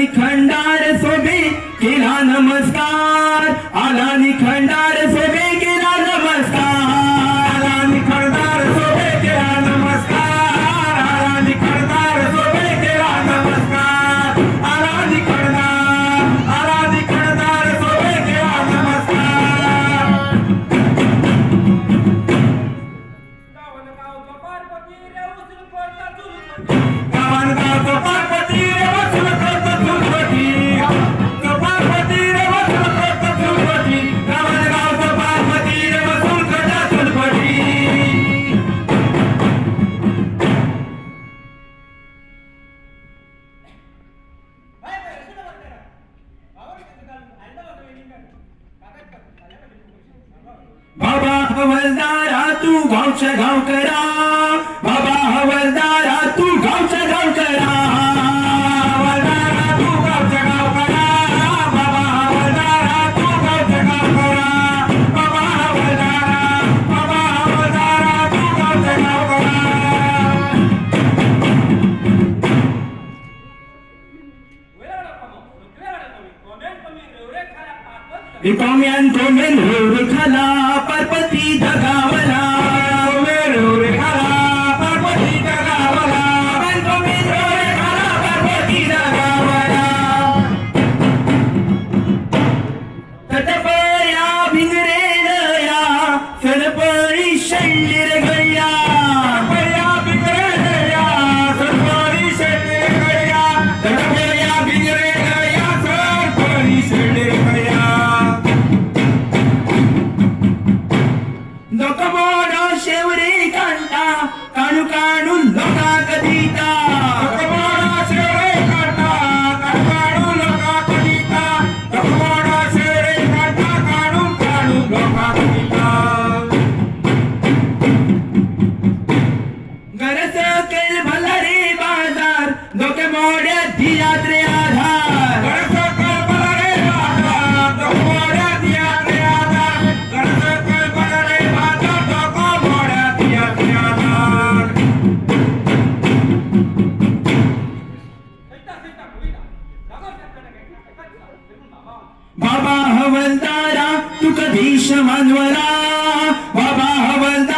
निखंडार सोबे केला नमस्कार, आला निखंडार सोबे केला नमस्कार, आला निखंडार सोबे केला नमस्कार, आला निखंडार सोबे केला नमस्कार, आला निखंडार सोबे केला नमस्कार. गावनगावचा पार्वती रे उचल पार्वती रे वसूल करतो चुलपती, पार्वती रे वसूल करतो चुलपती, गावनगावचा पार्वती रे वसूल करतो चुलपती. बाबा हवलदारा तू गावच्या गाव करा, बाबा हवलदारा तू गावच्या गाव करा, हवलदारा तू गावच्या गाव करा, बाबा हवलदारा तू गावच्या गाव करा, बाबा हवलदारा तू गावच्या गाव करा. रिकाम्यांतो मेंढरे खाला पार्वती जगावला, मेंढरे खाला पार्वती जगावला, मेंढरे खाला पार्वती जगावला. तटपया भिंगरेलया सरपळी शंडीर गळ्या, तटपया भिंगरेलया सरपळी शंडीर गळ्या, तटपया भिंगरेलया सरपळी शंडीर गळ्या. लोकमोडो शेवरे कांटा काणू काणू लोका कधीता, लोकमोडो शेवरे कांटा काणू काणू लोका कधीता, लोकमोडो शेवरे कांटा काणू काणू लोका कधीता. गरज केल भला रे बाजार डोके मोड्या दियात रे आधार, गरज केल भला रे बाजार डोके मोड्या दियात रे आधार, गरज केल भला रे बाजार डोके मोड्या दियात रे आधार. बाबा हवलदारा तू कधीश मानवरा, बाबा हवलदारा